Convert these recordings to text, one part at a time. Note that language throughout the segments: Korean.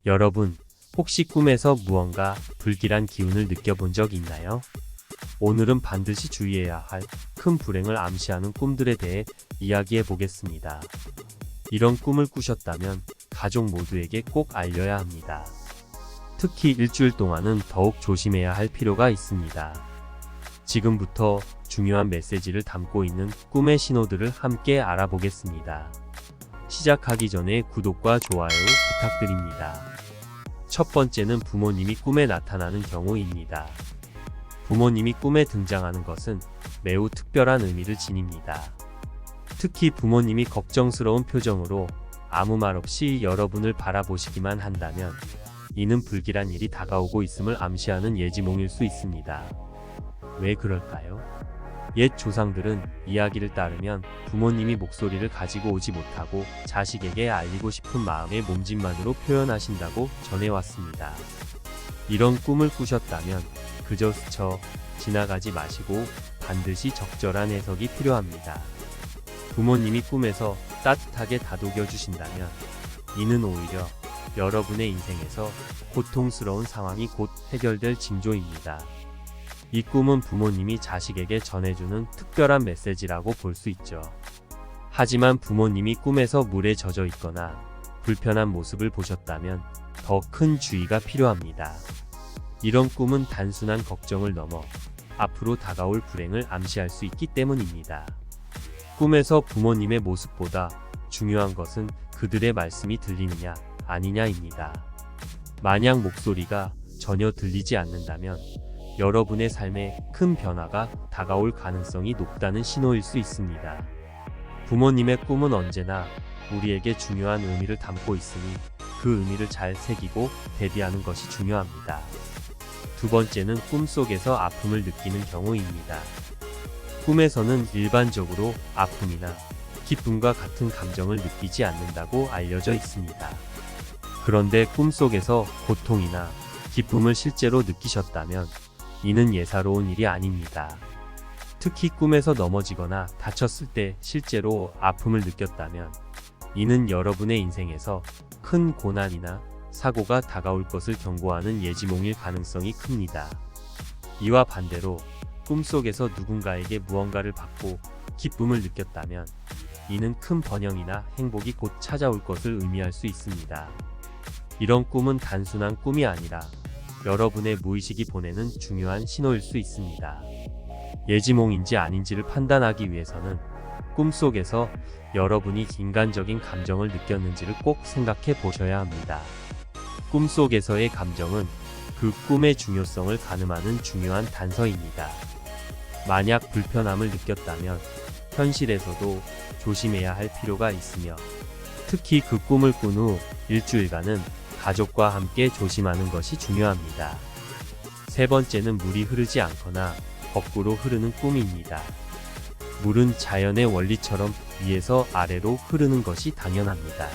여러분, 혹시 꿈에서 무언가 불길한 기운을 느껴본 적 있나요? 오늘은 반드시 주의해야 할 큰 불행을 암시하는 꿈들에 대해 이야기해 보겠습니다. 이런 꿈을 꾸셨다면 가족 모두에게 꼭 알려야 합니다. 특히 일주일 동안은 더욱 조심해야 할 필요가 있습니다. 지금부터 중요한 메시지를 담고 있는 꿈의 신호들을 함께 알아보겠습니다. 시작하기 전에 구독과 좋아요 부탁드립니다. 첫 번째는 부모님이 꿈에 나타나는 경우입니다. 부모님이 꿈에 등장하는 것은 매우 특별한 의미를 지닙니다. 특히 부모님이 걱정스러운 표정으로 아무 말 없이 여러분을 바라보시기만 한다면 이는 불길한 일이 다가오고 있음을 암시하는 예지몽일 수 있습니다. 왜 그럴까요? 옛 조상들은 이야기를 따르면 부모님이 목소리를 가지고 오지 못하고 자식에게 알리고 싶은 마음의 몸짓만으로 표현하신다고 전해왔습니다. 이런 꿈을 꾸셨다면 그저 스쳐 지나가지 마시고 반드시 적절한 해석이 필요합니다. 부모님이 꿈에서 따뜻하게 다독여 주신다면 이는 오히려 여러분의 인생에서 고통스러운 상황이 곧 해결될 징조입니다. 이 꿈은 부모님이 자식에게 전해주는 특별한 메시지라고 볼 수 있죠. 하지만 부모님이 꿈에서 물에 젖어 있거나 불편한 모습을 보셨다면 더 큰 주의가 필요합니다. 이런 꿈은 단순한 걱정을 넘어 앞으로 다가올 불행을 암시할 수 있기 때문입니다. 꿈에서 부모님의 모습보다 중요한 것은 그들의 말씀이 들리느냐 아니냐입니다. 만약 목소리가 전혀 들리지 않는다면 여러분의 삶에 큰 변화가 다가올 가능성이 높다는 신호일 수 있습니다. 부모님의 꿈은 언제나 우리에게 중요한 의미를 담고 있으니 그 의미를 잘 새기고 대비하는 것이 중요합니다. 두 번째는 꿈속에서 아픔을 느끼는 경우입니다. 꿈에서는 일반적으로 아픔이나 기쁨과 같은 감정을 느끼지 않는다고 알려져 있습니다. 그런데 꿈속에서 고통이나 기쁨을 실제로 느끼셨다면 이는 예사로운 일이 아닙니다. 특히 꿈에서 넘어지거나 다쳤을 때 실제로 아픔을 느꼈다면 이는 여러분의 인생에서 큰 고난이나 사고가 다가올 것을 경고하는 예지몽일 가능성이 큽니다. 이와 반대로 꿈속에서 누군가에게 무언가를 받고 기쁨을 느꼈다면 이는 큰 번영이나 행복이 곧 찾아올 것을 의미할 수 있습니다. 이런 꿈은 단순한 꿈이 아니라 여러분의 무의식이 보내는 중요한 신호일 수 있습니다. 예지몽인지 아닌지를 판단하기 위해서는 꿈속에서 여러분이 인간적인 감정을 느꼈는지를 꼭 생각해 보셔야 합니다. 꿈속에서의 감정은 그 꿈의 중요성을 가늠하는 중요한 단서입니다. 만약 불편함을 느꼈다면 현실에서도 조심해야 할 필요가 있으며 특히 그 꿈을 꾼 후 일주일간은 가족과 함께 조심하는 것이 중요합니다. 세 번째는 물이 흐르지 않거나 거꾸로 흐르는 꿈입니다. 물은 자연의 원리처럼 위에서 아래로 흐르는 것이 당연합니다.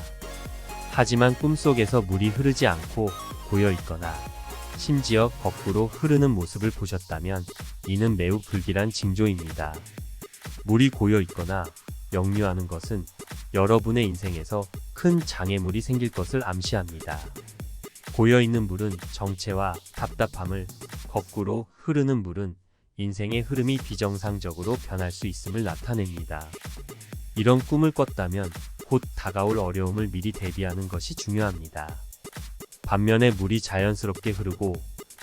하지만 꿈속에서 물이 흐르지 않고 고여 있거나 심지어 거꾸로 흐르는 모습을 보셨다면 이는 매우 불길한 징조입니다. 물이 고여 있거나 역류하는 것은 여러분의 인생에서 큰 장애물이 생길 것을 암시합니다. 고여있는 물은 정체와 답답함을, 거꾸로 흐르는 물은 인생의 흐름이 비정상적으로 변할 수 있음을 나타냅니다. 이런 꿈을 꿨다면 곧 다가올 어려움을 미리 대비하는 것이 중요합니다. 반면에 물이 자연스럽게 흐르고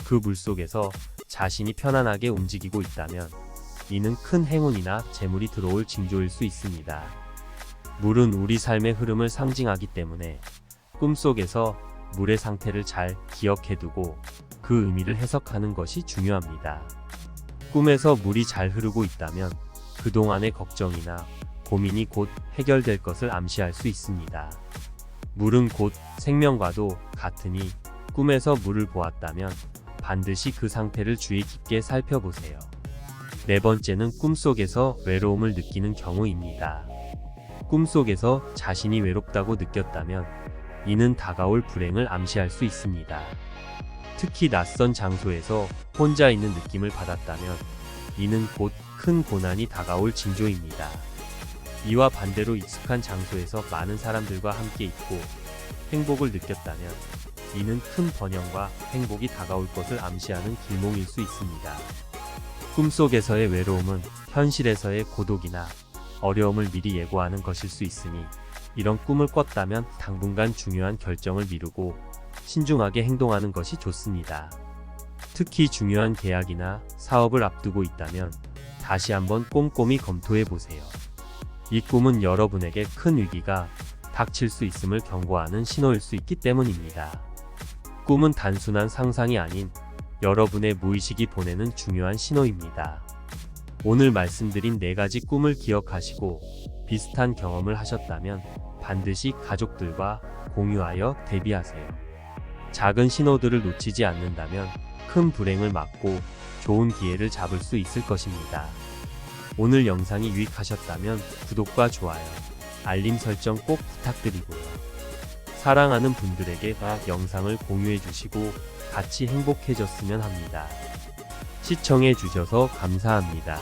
그 물 속에서 자신이 편안하게 움직이고 있다면 이는 큰 행운이나 재물이 들어올 징조일 수 있습니다. 물은 우리 삶의 흐름을 상징하기 때문에 꿈속에서 물의 상태를 잘 기억해두고 그 의미를 해석하는 것이 중요합니다. 꿈에서 물이 잘 흐르고 있다면 그동안의 걱정이나 고민이 곧 해결될 것을 암시할 수 있습니다. 물은 곧 생명과도 같으니 꿈에서 물을 보았다면 반드시 그 상태를 주의 깊게 살펴보세요. 네 번째는 꿈속에서 외로움을 느끼는 경우입니다. 꿈속에서 자신이 외롭다고 느꼈다면 이는 다가올 불행을 암시할 수 있습니다. 특히 낯선 장소에서 혼자 있는 느낌을 받았다면 이는 곧 큰 고난이 다가올 징조입니다. 이와 반대로 익숙한 장소에서 많은 사람들과 함께 있고 행복을 느꼈다면 이는 큰 번영과 행복이 다가올 것을 암시하는 길몽일 수 있습니다. 꿈속에서의 외로움은 현실에서의 고독이나 어려움을 미리 예고하는 것일 수 있으니, 이런 꿈을 꿨다면 당분간 중요한 결정을 미루고 신중하게 행동하는 것이 좋습니다. 특히 중요한 계약이나 사업을 앞두고 있다면 다시 한번 꼼꼼히 검토해 보세요. 이 꿈은 여러분에게 큰 위기가 닥칠 수 있음을 경고하는 신호일 수 있기 때문입니다. 꿈은 단순한 상상이 아닌 여러분의 무의식이 보내는 중요한 신호입니다. 오늘 말씀드린 4가지 꿈을 기억하시고 비슷한 경험을 하셨다면 반드시 가족들과 공유하여 대비하세요. 작은 신호들을 놓치지 않는다면 큰 불행을 막고 좋은 기회를 잡을 수 있을 것입니다. 오늘 영상이 유익하셨다면 구독과 좋아요, 알림 설정 꼭 부탁드리고요. 사랑하는 분들에게 영상을 공유해 주시고 같이 행복해졌으면 합니다. 시청해 주셔서 감사합니다.